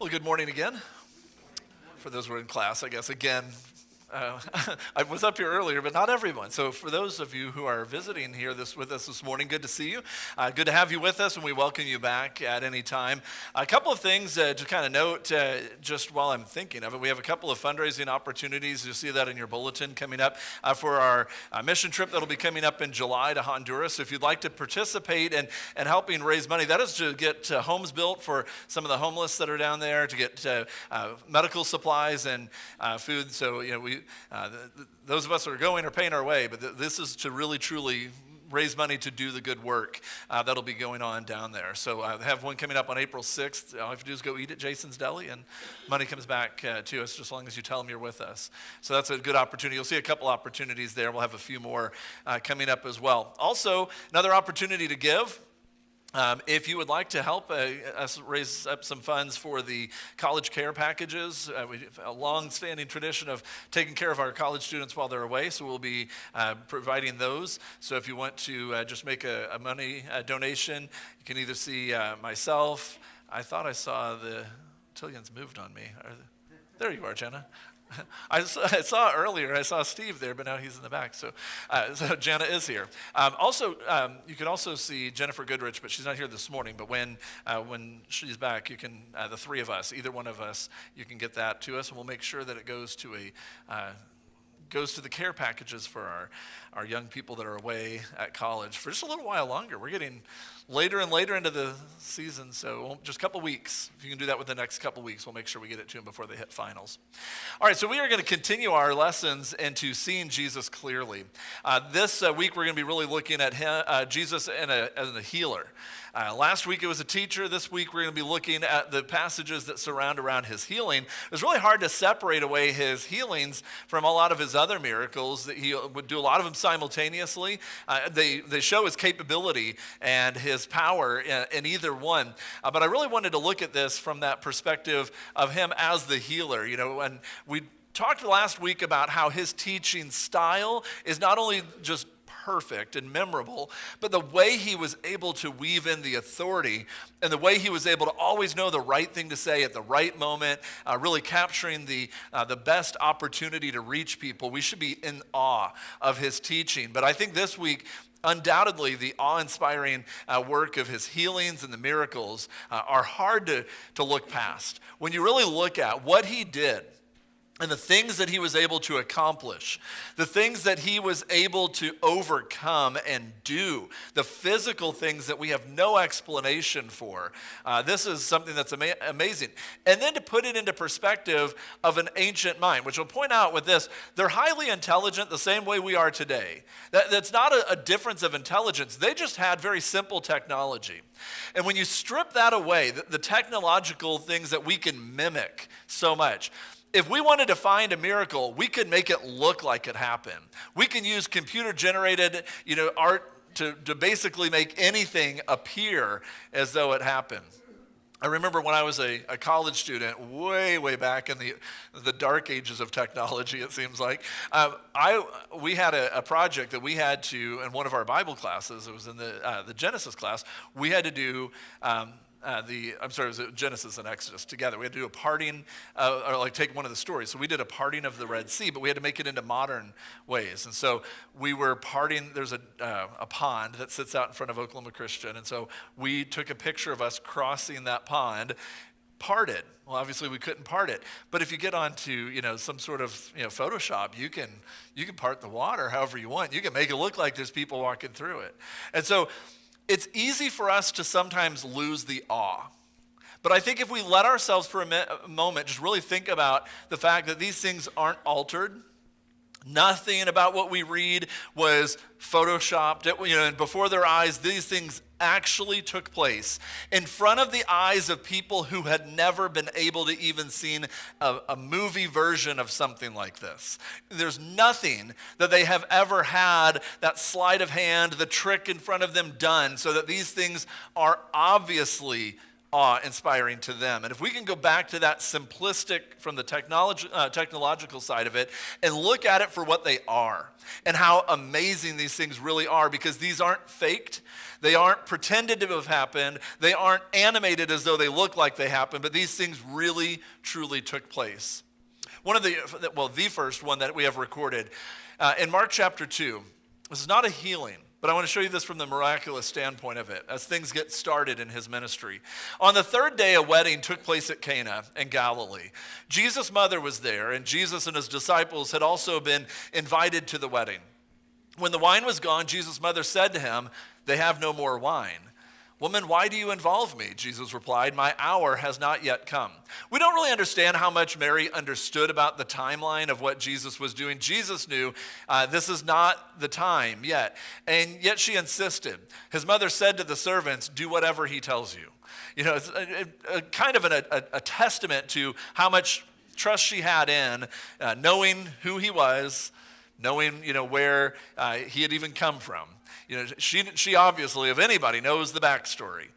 Well, good morning again. For those who are in class, I guess, again, I was up here earlier, but not everyone. So for those of you who are visiting here with us this morning, good to see you. Good to have you with us, and we welcome you back at any time. A couple of things to kind of note, just while I'm thinking of it. We have a couple of fundraising opportunities. You'll see that in your bulletin coming up for our mission trip that'll be coming up in July to Honduras. So if you'd like to participate in helping raise money, that is to get homes built for some of the homeless that are down there, to get medical supplies and food. So, those of us that are going are paying our way, but this is to really, truly raise money to do the good work that'll be going on down there. So I have one coming up on April 6th. All you have to do is go eat at Jason's Deli, and money comes back to us just as long as you tell them you're with us. So that's a good opportunity. You'll see a couple opportunities there. We'll have a few more coming up as well. Also, another opportunity to give. If you would like to help us raise up some funds for the college care packages, we have a long-standing tradition of taking care of our college students while they're away, so we'll be providing those. So if you want to just make a money donation, you can either see myself. I thought I saw the Tillians moved on me. There you are, Jenna. I saw earlier, I saw Steve there, but now he's in the back. So Jenna is here. You can also see Jennifer Goodrich, but she's not here this morning. But when she's back, you can, the three of us, either one of us, you can get that to us, and we'll make sure that it goes to the care packages for our young people that are away at college for just a little while longer. We're getting later and later into the season, so just a couple weeks. If you can do that with the next couple weeks, we'll make sure we get it to them before they hit finals. All right, so we are going to continue our lessons into seeing Jesus clearly. This week, we're going to be really looking at Jesus as a healer. Last week it was a teacher. This week we're going to be looking at the passages that surround around his healing. It was really hard to separate away his healings from a lot of his other miracles. That he would do a lot of them simultaneously. They show his capability and his power in either one. But I really wanted to look at this from that perspective of him as the healer. And we talked last week about how his teaching style is not only just perfect and memorable, but the way he was able to weave in the authority and the way he was able to always know the right thing to say at the right moment, really capturing the best opportunity to reach people. We should be in awe of his teaching. But I think this week, undoubtedly, the awe-inspiring work of his healings and the miracles are hard to look past. When you really look at what he did, and the things that he was able to accomplish, the things that he was able to overcome and do, the physical things that we have no explanation for. This is something that's amazing. And then to put it into perspective of an ancient mind, which will point out with this, they're highly intelligent the same way we are today. That's not a difference of intelligence. They just had very simple technology. And when you strip that away, the technological things that we can mimic so much, if we wanted to find a miracle, we could make it look like it happened. We can use computer-generated, art to basically make anything appear as though it happened. I remember when I was a college student, way back in the dark ages of technology, it seems like, we had a project that we had to, in one of our Bible classes, it was in the Genesis class, we had to do it was Genesis and Exodus together. We had to do a parting, or take one of the stories. So we did a parting of the Red Sea, but we had to make it into modern ways. And so we were parting, there's a pond that sits out in front of Oklahoma Christian. And so we took a picture of us crossing that pond, parted. Well, obviously we couldn't part it. But if you get onto, some sort of, Photoshop, you can part the water however you want. You can make it look like there's people walking through it. And so it's easy for us to sometimes lose the awe. But I think if we let ourselves for a moment just really think about the fact that these things aren't altered, nothing about what we read was photoshopped, and before their eyes, these things actually took place in front of the eyes of people who had never been able to even seen a movie version of something like this. There's nothing that they have ever had that sleight of hand, the trick in front of them done, so that these things are obviously awe-inspiring to them. And if we can go back to that simplistic from the technological side of it and look at it for what they are and how amazing these things really are, because these aren't faked, they aren't pretended to have happened, they aren't animated as though they look like they happened, but these things really, truly took place. The first one that we have recorded in Mark chapter 2, this is not a healing, but I want to show you this from the miraculous standpoint of it as things get started in his ministry. On the third day, a wedding took place at Cana in Galilee. Jesus' mother was there, and Jesus and his disciples had also been invited to the wedding. When the wine was gone, Jesus' mother said to him, "They have no more wine." "Woman, why do you involve me?" Jesus replied, "My hour has not yet come." We don't really understand how much Mary understood about the timeline of what Jesus was doing. Jesus knew this is not the time yet, and yet she insisted. His mother said to the servants, "Do whatever he tells you." You know, it's kind of a testament to how much trust she had in knowing who he was, knowing where he had even come from. She obviously, if anybody, knows the backstory.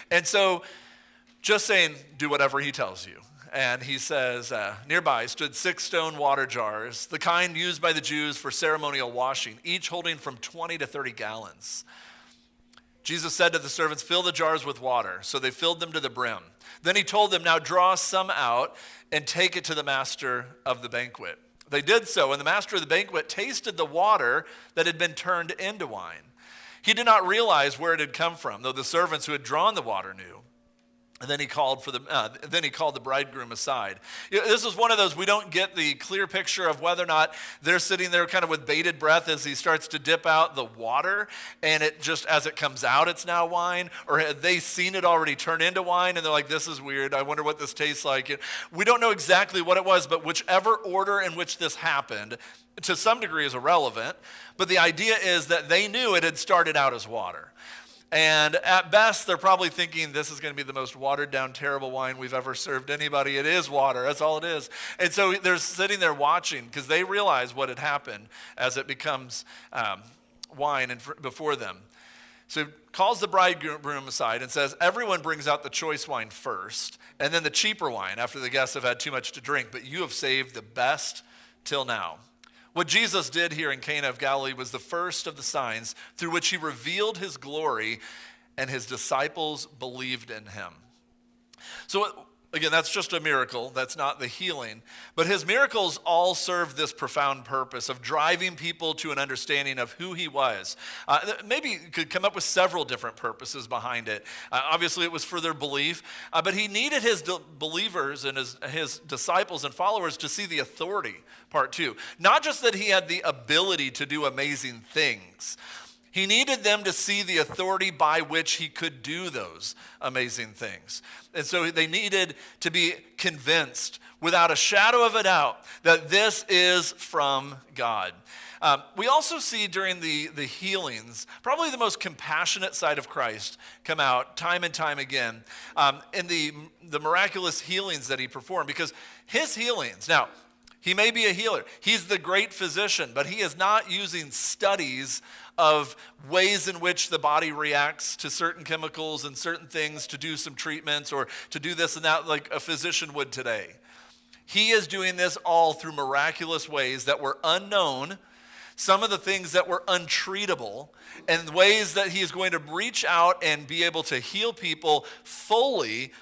And so just saying, "Do whatever he tells you." And he says, nearby stood 6 stone water jars, the kind used by the Jews for ceremonial washing, each holding from 20 to 30 gallons. Jesus said to the servants, "Fill the jars with water." So they filled them to the brim. Then he told them, "Now draw some out and take it to the master of the banquet." They did so, and the master of the banquet tasted the water that had been turned into wine. He did not realize where it had come from, though the servants who had drawn the water knew. And then he called the bridegroom aside. This is one of those, we don't get the clear picture of whether or not they're sitting there kind of with bated breath as he starts to dip out the water, and it just, as it comes out, it's now wine, or had they seen it already turn into wine, and they're like, "This is weird, I wonder what this tastes like." We don't know exactly what it was, but whichever order in which this happened, to some degree is irrelevant, but the idea is that they knew it had started out as water. And at best, they're probably thinking, this is going to be the most watered down, terrible wine we've ever served anybody. It is water. That's all it is. And so they're sitting there watching because they realize what had happened as it becomes wine before them. So he calls the bridegroom aside and says, "Everyone brings out the choice wine first, and then the cheaper wine after the guests have had too much to drink, but you have saved the best till now." What Jesus did here in Cana of Galilee was the first of the signs through which he revealed his glory, and his disciples believed in him. So again, that's just a miracle. That's not the healing. But his miracles all serve this profound purpose of driving people to an understanding of who he was. Maybe you could come up with several different purposes behind it. Obviously, it was for their belief. But he needed his believers and his disciples and followers to see the authority part too. Not just that he had the ability to do amazing things. He needed them to see the authority by which he could do those amazing things. And so they needed to be convinced without a shadow of a doubt that this is from God. We also see during the healings, probably the most compassionate side of Christ come out time and time again in the miraculous healings that he performed. Because his healings, now, he may be a healer. He's the great physician, but he is not using studies of ways in which the body reacts to certain chemicals and certain things to do some treatments or to do this and that like a physician would today. He is doing this all through miraculous ways that were unknown, some of the things that were untreatable, and ways that he is going to reach out and be able to heal people fully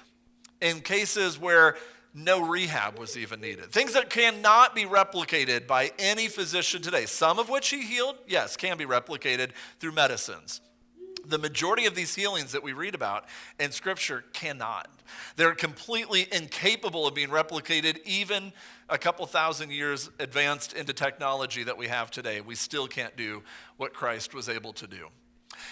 in cases where no rehab was even needed. Things that cannot be replicated by any physician today. Some of which he healed, yes, can be replicated through medicines. The majority of these healings that we read about in Scripture cannot. They're completely incapable of being replicated even a couple thousand years advanced into technology that we have today. We still can't do what Christ was able to do.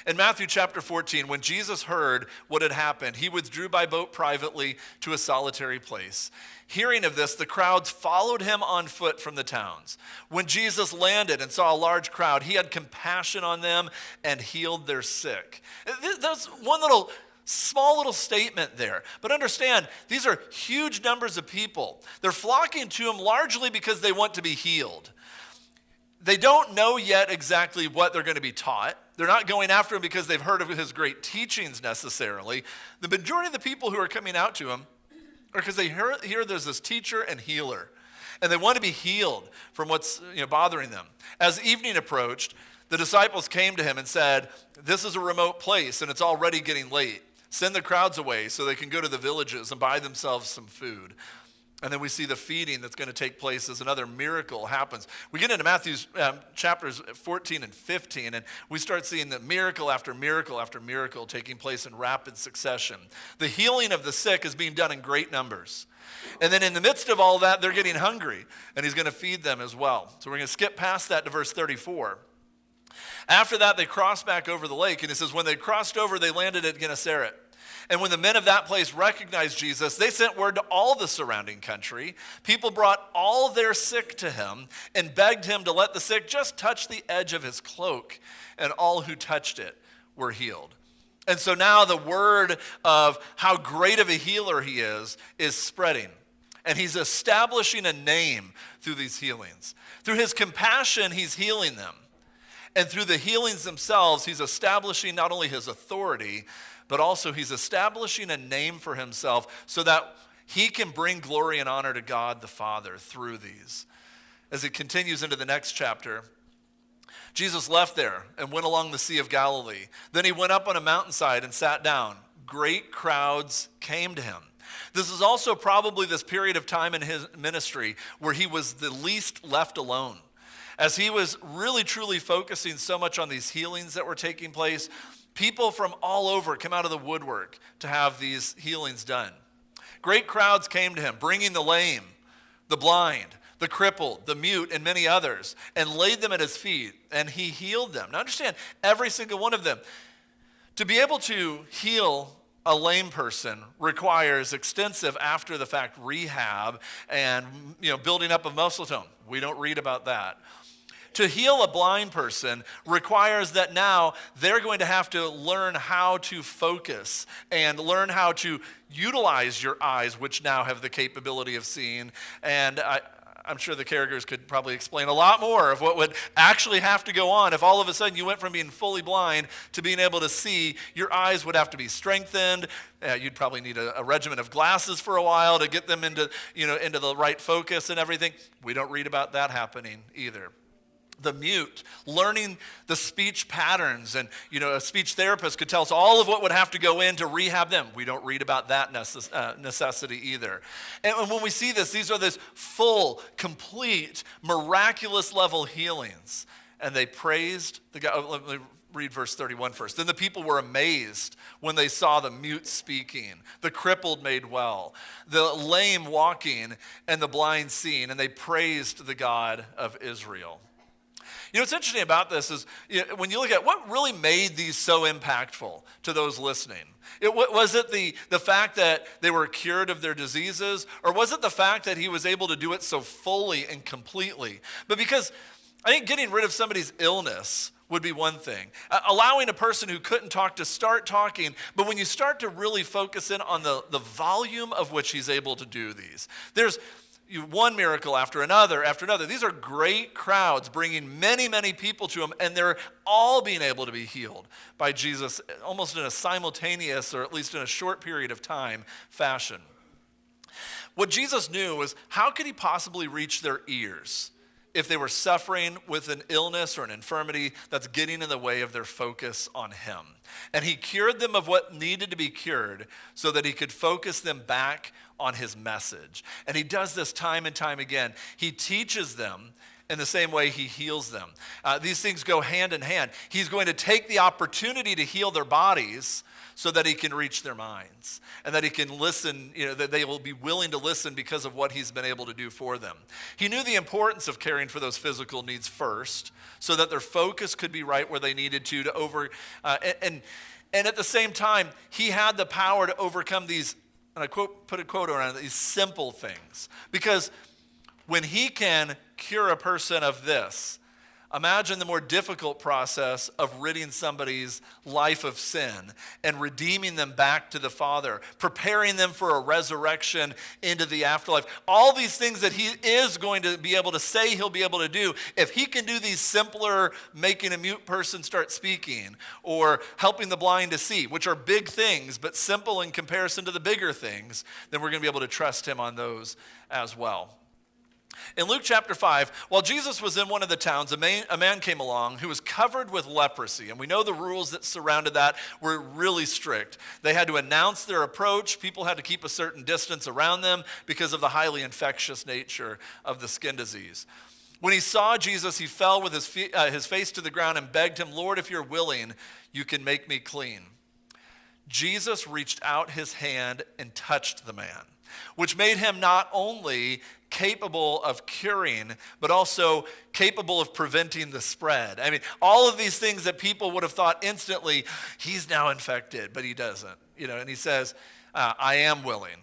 In Matthew chapter 14, when Jesus heard what had happened, he withdrew by boat privately to a solitary place. Hearing of this, the crowds followed him on foot from the towns. When Jesus landed and saw a large crowd, he had compassion on them and healed their sick. That's one small little statement there. But understand, these are huge numbers of people. They're flocking to him largely because they want to be healed. They don't know yet exactly what they're going to be taught. They're not going after him because they've heard of his great teachings necessarily. The majority of the people who are coming out to him are because they hear there's this teacher and healer. And they want to be healed from what's bothering them. As evening approached, the disciples came to him and said, "This is a remote place and it's already getting late. Send the crowds away so they can go to the villages and buy themselves some food." And then we see the feeding that's going to take place as another miracle happens. We get into Matthew's chapters 14 and 15, and we start seeing the miracle after miracle after miracle taking place in rapid succession. The healing of the sick is being done in great numbers. And then in the midst of all that, they're getting hungry, and he's going to feed them as well. So we're going to skip past that to verse 34. After that, they crossed back over the lake, and it says, when they crossed over, they landed at Gennesaret. And when the men of that place recognized Jesus, they sent word to all the surrounding country. People brought all their sick to him and begged him to let the sick just touch the edge of his cloak, and all who touched it were healed. And so now the word of how great of a healer he is spreading. And he's establishing a name through these healings. Through his compassion, he's healing them. And through the healings themselves, he's establishing not only his authority, but also he's establishing a name for himself so that he can bring glory and honor to God the Father through these. As it continues into the next chapter, Jesus left there and went along the Sea of Galilee. Then he went up on a mountainside and sat down. Great crowds came to him. This is also probably this period of time in his ministry where he was the least left alone. As he was really truly focusing so much on these healings that were taking place, people from all over come out of the woodwork to have these healings done. Great crowds came to him, bringing the lame, the blind, the crippled, the mute, and many others, and laid them at his feet, and he healed them. Now understand, every single one of them. To be able to heal a lame person requires extensive after-the-fact rehab and building up of muscle tone. We don't read about that. To heal a blind person requires that now they're going to have to learn how to focus and learn how to utilize your eyes, which now have the capability of seeing. And I'm sure the caregivers could probably explain a lot more of what would actually have to go on if all of a sudden you went from being fully blind to being able to see. Your eyes would have to be strengthened. You'd probably need a regimen of glasses for a while to get them into the right focus and everything. We don't read about that happening either. The mute, learning the speech patterns, and a speech therapist could tell us all of what would have to go in to rehab them. We don't read about that necessity either. And when we see this, these are this full, complete, miraculous level healings. And they praised the God. Let me read verse 31 first. Then the people were amazed when they saw the mute speaking, the crippled made well, the lame walking, and the blind seeing, and they praised the God of Israel. What's interesting about this is when you look at what really made these so impactful to those listening. Was it the fact that they were cured of their diseases, or was it the fact that he was able to do it so fully and completely? But because I think getting rid of somebody's illness would be one thing. Allowing a person who couldn't talk to start talking, but when you start to really focus in on the volume of which he's able to do these, there's one miracle after another after another. These are great crowds bringing many, many people to him, and they're all being able to be healed by Jesus almost in a simultaneous, or at least in a short period of time, fashion. What Jesus knew was, how could he possibly reach their ears if they were suffering with an illness or an infirmity that's getting in the way of their focus on him? And he cured them of what needed to be cured so that he could focus them back on his message. And he does this time and time again. He teaches them in the same way he heals them. These things go hand in hand. He's going to take the opportunity to heal their bodies so that he can reach their minds and that he can listen, that they will be willing to listen because of what he's been able to do for them. He knew the importance of caring for those physical needs first so that their focus could be right where they needed to and at the same time, he had the power to overcome these, and I put a quote around it, these simple things. Because when he can cure a person of this, Imagine the more difficult process of ridding somebody's life of sin and redeeming them back to the Father, preparing them for a resurrection into the afterlife. All these things that he is going to be able to say he'll be able to do. If he can do these simpler, making a mute person start speaking or helping the blind to see, which are big things, but simple in comparison to the bigger things, then we're going to be able to trust him on those as well. In Luke chapter 5, while Jesus was in one of the towns, a man came along who was covered with leprosy. And we know the rules that surrounded that were really strict. They had to announce their approach. People had to keep a certain distance around them because of the highly infectious nature of the skin disease. When he saw Jesus, he fell with his face to the ground and begged him, "Lord, if you're willing, you can make me clean." Jesus reached out his hand and touched the man, which made him not only capable of curing, but also capable of preventing the spread. I mean, all of these things that people would have thought instantly, he's now infected, but he doesn't. And he says, I am willing,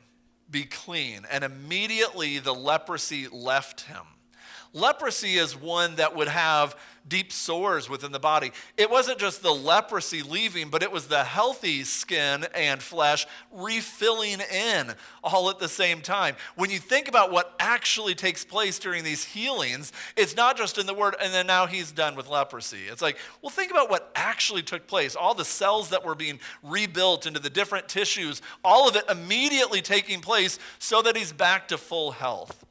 be clean. And immediately the leprosy left him. Leprosy is one that would have deep sores within the body. It wasn't just the leprosy leaving, but it was the healthy skin and flesh refilling in all at the same time. When you think about what actually takes place during these healings, it's not just in the word, and then now he's done with leprosy. It's like, well, think about what actually took place. All the cells that were being rebuilt into the different tissues, all of it immediately taking place so that he's back to full health.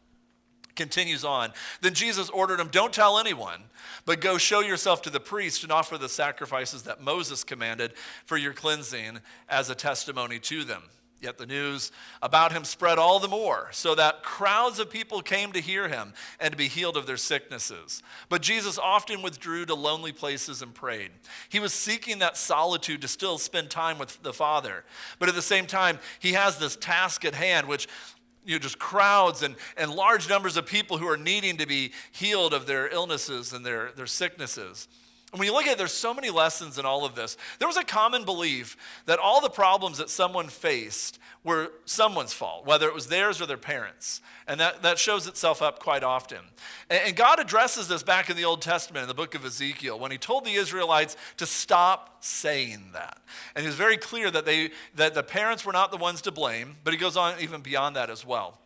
Continues on. Then Jesus ordered him, "Don't tell anyone, but go show yourself to the priest and offer the sacrifices that Moses commanded for your cleansing as a testimony to them." Yet the news about him spread all the more, so that crowds of people came to hear him and to be healed of their sicknesses. But Jesus often withdrew to lonely places and prayed. He was seeking that solitude to still spend time with the Father. But at the same time, he has this task at hand, which just crowds and large numbers of people who are needing to be healed of their illnesses and their sicknesses. And when you look at it, there's so many lessons in all of this. There was a common belief that all the problems that someone faced were someone's fault, whether it was theirs or their parents. And that shows itself up quite often. And God addresses this back in the Old Testament in the book of Ezekiel when he told the Israelites to stop saying that. And he was very clear that the parents were not the ones to blame, but he goes on even beyond that as well.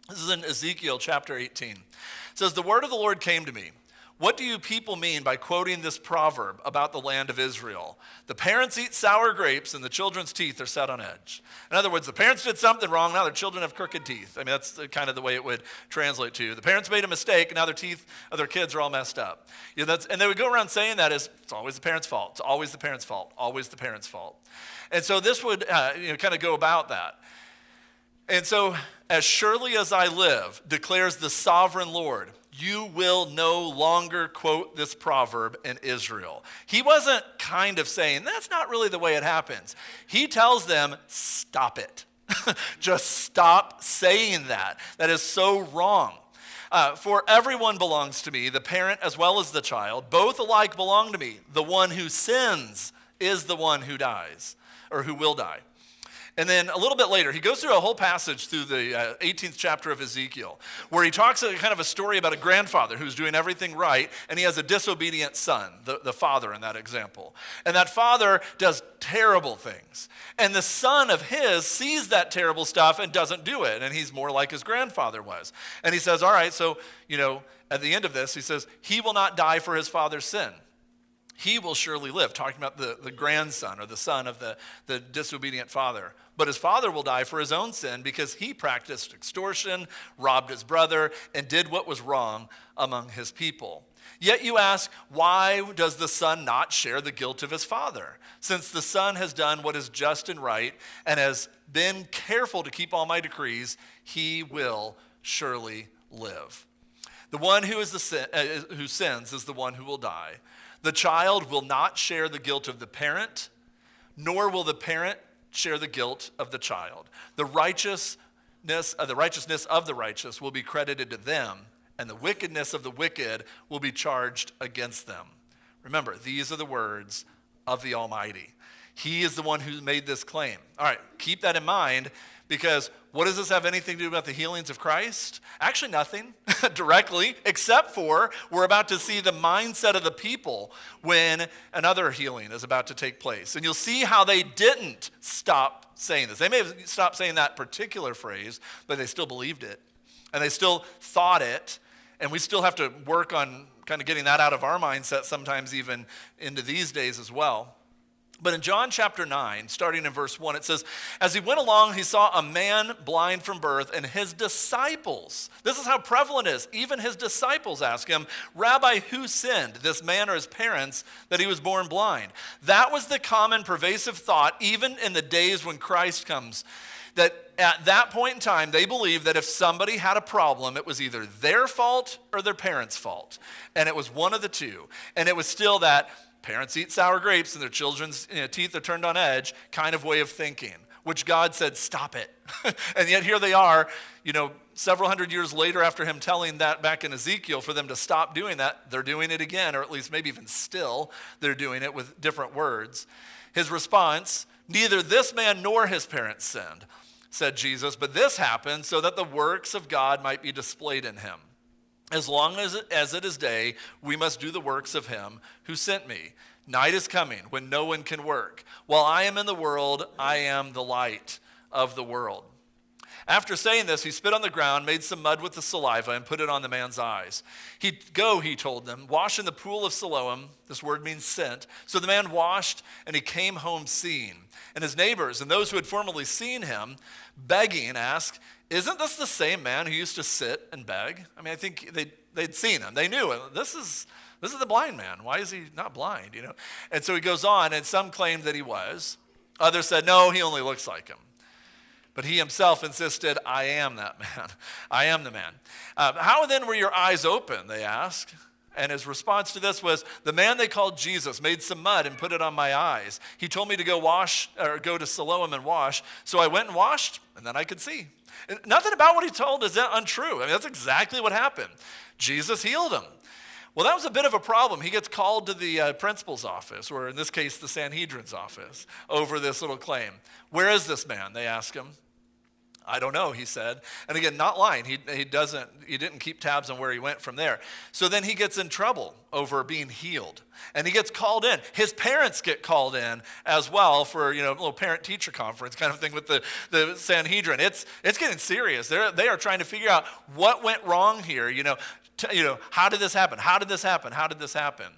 This is in Ezekiel chapter 18. It says, "The word of the Lord came to me. What do you people mean by quoting this proverb about the land of Israel? The parents eat sour grapes and the children's teeth are set on edge." In other words, the parents did something wrong, now their children have crooked teeth. I mean, that's kind of the way it would translate to. The parents made a mistake, and now their teeth of their kids are all messed up. And they would go around saying that as, it's always the parents' fault. It's always the parents' fault. Always the parents' fault. And so this would kind of go about that. And so, "As surely as I live, declares the sovereign Lord, you will no longer quote this proverb in Israel." He wasn't kind of saying, that's not really the way it happens. He tells them, stop it. Just stop saying that. That is so wrong. "For everyone belongs to me, the parent as well as the child. Both alike belong to me. The one who sins is the one who dies, or who will die." And then a little bit later, he goes through a whole passage through the 18th chapter of Ezekiel, where he talks kind of a story about a grandfather who's doing everything right, and he has a disobedient son, the father in that example. And that father does terrible things. And the son of his sees that terrible stuff and doesn't do it, and he's more like his grandfather was. And he says, all right, so, at the end of this, he says, he will not die for his father's sin. He will surely live, talking about the grandson or the son of the disobedient father. But his father will die for his own sin because he practiced extortion, robbed his brother, and did what was wrong among his people. Yet you ask, why does the son not share the guilt of his father? Since the son has done what is just and right and has been careful to keep all my decrees, he will surely live. The one who sins is the one who will die. The child will not share the guilt of the parent, nor will the parent share the guilt of the child. The righteousness of the righteous will be credited to them, and the wickedness of the wicked will be charged against them. Remember, these are the words of the Almighty. He is the one who made this claim. All right, keep that in mind, because what does this have anything to do about the healings of Christ? Actually, nothing. directly, except for we're about to see the mindset of the people when another healing is about to take place. And you'll see how they didn't stop saying this. They may have stopped saying that particular phrase, but they still believed it. And they still thought it. And we still have to work on kind of getting that out of our mindset sometimes even into these days as well. But in John chapter 9, starting in verse 1, it says, as he went along, he saw a man blind from birth, and his disciples, this is how prevalent it is, even his disciples ask him, Rabbi, who sinned, this man or his parents, that he was born blind? That was the common pervasive thought, even in the days when Christ comes, that at that point in time, they believed that if somebody had a problem, it was either their fault or their parents' fault. And it was one of the two. And it was still that parents eat sour grapes and their children's teeth are turned on edge kind of way of thinking, which God said, stop it. And yet here they are, several hundred years later after him telling that back in Ezekiel for them to stop doing that, they're doing it again, or at least maybe even still, they're doing it with different words. His response, neither this man nor his parents sinned, said Jesus, but this happened so that the works of God might be displayed in him. As long as it is day, we must do the works of him who sent me. Night is coming when no one can work. While I am in the world, I am the light of the world. After saying this, he spit on the ground, made some mud with the saliva, and put it on the man's eyes. Go, he told them, wash in the pool of Siloam. This word means sent. So the man washed, and he came home seeing. And his neighbors and those who had formerly seen him begging asked, isn't this the same man who used to sit and beg? I mean, I think they'd seen him. They knew him. This is the blind man. Why is he not blind, And so he goes on, and some claimed that he was. Others said, no, he only looks like him. But he himself insisted, I am that man. I am the man. How then were your eyes open, they asked. And his response to this was, the man they called Jesus made some mud and put it on my eyes. He told me to go to Siloam and wash. So I went and washed, and then I could see. Nothing about what he told is untrue. I mean, that's exactly what happened. Jesus healed him. Well, that was a bit of a problem. He gets called to the principal's office, or in this case, the Sanhedrin's office, over this little claim. Where is this man? They ask him. I don't know, he said. And again, not lying. He didn't keep tabs on where he went from there. So then he gets in trouble over being healed. And he gets called in. His parents get called in as well for, a little parent-teacher conference kind of thing with the Sanhedrin. It's getting serious. They are trying to figure out what went wrong here. How did this happen? How did this happen? How did this happen?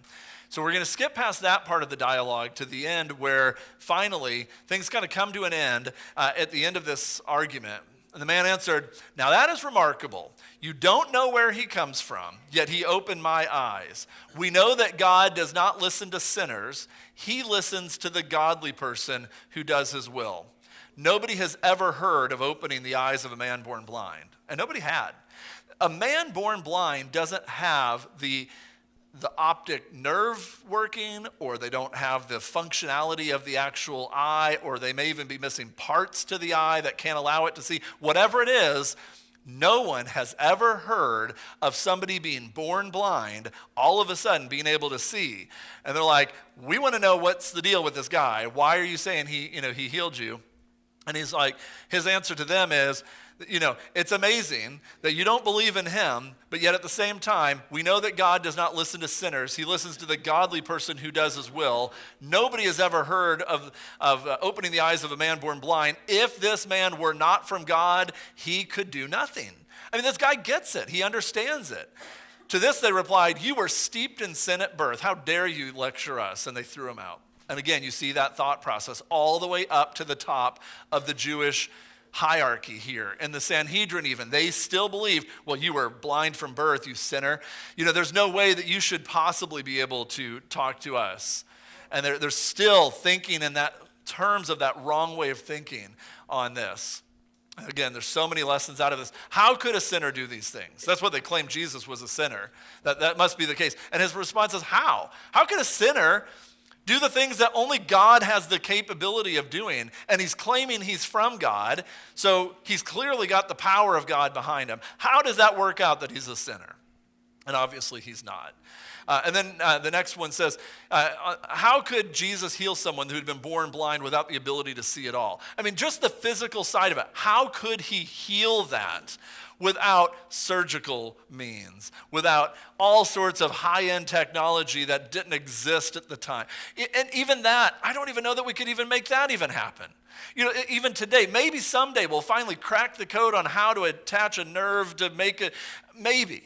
So we're going to skip past that part of the dialogue to the end where finally things kind of come to an end at the end of this argument. And the man answered, now that is remarkable. You don't know where he comes from, yet he opened my eyes. We know that God does not listen to sinners. He listens to the godly person who does his will. Nobody has ever heard of opening the eyes of a man born blind. And nobody had. A man born blind doesn't have the optic nerve working, or they don't have the functionality of the actual eye, or they may even be missing parts to the eye that can't allow it to see. Whatever it is, no one has ever heard of somebody being born blind, all of a sudden being able to see. And they're like, we want to know what's the deal with this guy. Why are you saying he healed you? And he's like, his answer to them is, it's amazing that you don't believe in him, but yet at the same time, we know that God does not listen to sinners. He listens to the godly person who does his will. Nobody has ever heard of opening the eyes of a man born blind. If this man were not from God, he could do nothing. I mean, this guy gets it. He understands it. To this they replied, you were steeped in sin at birth. How dare you lecture us? And they threw him out. And again, you see that thought process all the way up to the top of the Jewish hierarchy here. And the Sanhedrin even, they still believed, well, you were blind from birth, you sinner. There's no way that you should possibly be able to talk to us. And they're still thinking in that terms of that wrong way of thinking on this. Again, there's so many lessons out of this. How could a sinner do these things? That's what they claim Jesus was a sinner. That must be the case. And his response is, how? How could a sinner do the things that only God has the capability of doing? And he's claiming he's from God, so he's clearly got the power of God behind him. How does that work out that he's a sinner? And obviously he's not. And then the next one says, how could Jesus heal someone who had been born blind without the ability to see at all? I mean, just the physical side of it. How could he heal that without surgical means, without all sorts of high-end technology that didn't exist at the time? And even that, I don't even know that we could even make that even happen. You know, even today, maybe someday we'll finally crack the code on how to attach a nerve to make it, maybe.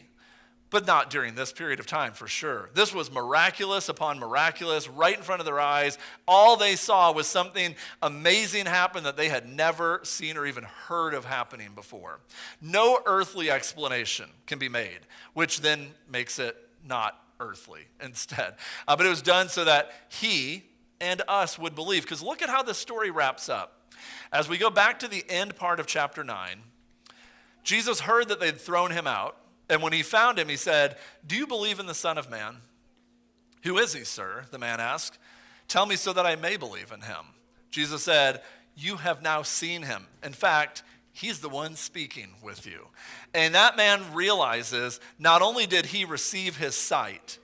But not during this period of time, for sure. This was miraculous upon miraculous, right in front of their eyes. All they saw was something amazing happen that they had never seen or even heard of happening before. No earthly explanation can be made, which then makes it not earthly instead. But it was done so that he and us would believe. Because look at how the story wraps up. As we go back to the end part of chapter 9, Jesus heard that they'd thrown him out. And when he found him, he said, "Do you believe in the Son of Man?" "Who is he, sir?" the man asked. "Tell me so that I may believe in him." Jesus said, "You have now seen him. In fact, he's the one speaking with you." And that man realizes not only did he receive his sight,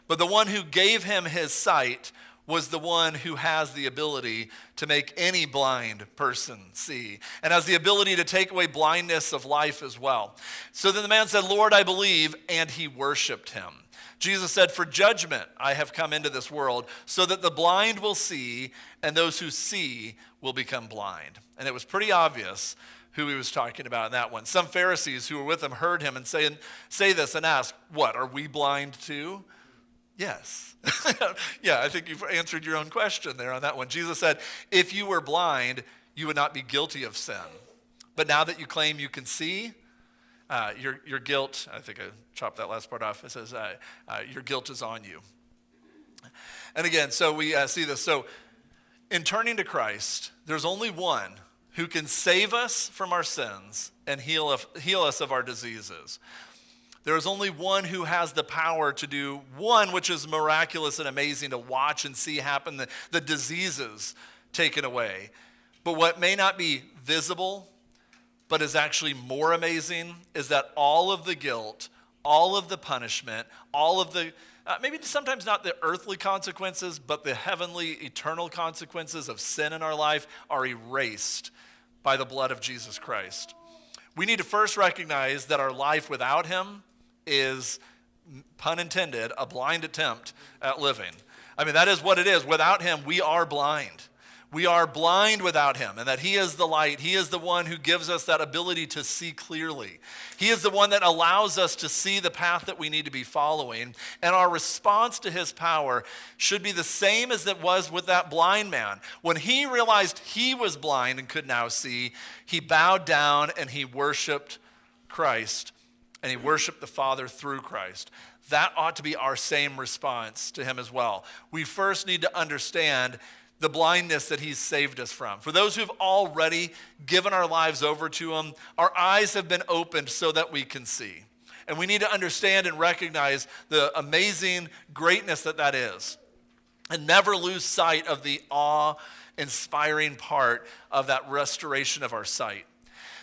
but the one who gave him his sight was the one who has the ability to make any blind person see and has the ability to take away blindness of life as well. So then the man said, "Lord, I believe," and he worshiped him. Jesus said, "For judgment I have come into this world, so that the blind will see, and those who see will become blind." And it was pretty obvious who he was talking about in that one. Some Pharisees who were with him heard him and say this and ask, "What, are we blind too?" Yes. Yeah, I think you've answered your own question there on that one. Jesus said, "If you were blind, you would not be guilty of sin. But now that you claim you can see, your guilt," I think I chopped that last part off. It says, "your guilt is on you." And again, so we see this. So in turning to Christ, there's only one who can save us from our sins and heal us of our diseases. There is only one who has the power to do one, which is miraculous and amazing to watch and see happen, the diseases taken away. But what may not be visible, but is actually more amazing, is that all of the guilt, all of the punishment, all of the, maybe sometimes not the earthly consequences, but the heavenly, eternal consequences of sin in our life are erased by the blood of Jesus Christ. We need to first recognize that our life without him is, pun intended, a blind attempt at living. I mean, that is what it is. Without him, we are blind. We are blind without him, and that he is the light. He is the one who gives us that ability to see clearly. He is the one that allows us to see the path that we need to be following, and our response to his power should be the same as it was with that blind man. When he realized he was blind and could now see, he bowed down and he worshiped Christ, and he worshiped the Father through Christ. That ought to be our same response to him as well. We first need to understand the blindness that he's saved us from. For those who've already given our lives over to him, our eyes have been opened so that we can see. And we need to understand and recognize the amazing greatness that is. And never lose sight of the awe-inspiring part of that restoration of our sight.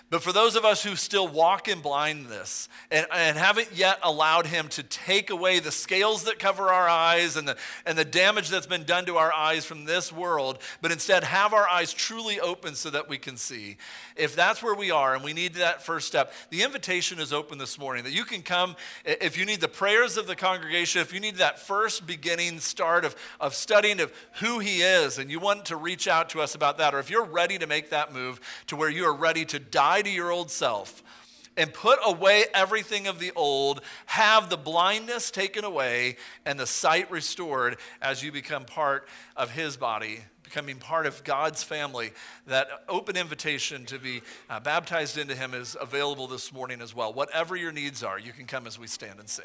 But for those of us who still walk in blindness and haven't yet allowed him to take away the scales that cover our eyes and the damage that's been done to our eyes from this world, but instead have our eyes truly open so that we can see, if that's where we are and we need that first step, the invitation is open this morning that you can come. If you need the prayers of the congregation, if you need that first beginning start of studying of who he is and you want to reach out to us about that, or if you're ready to make that move to where you are ready to die to your old self and put away everything of the old, have the blindness taken away and the sight restored as you become part of his body, becoming part of God's family, that open invitation to be baptized into him is available this morning as well. Whatever your needs are, you can come as we stand and sing.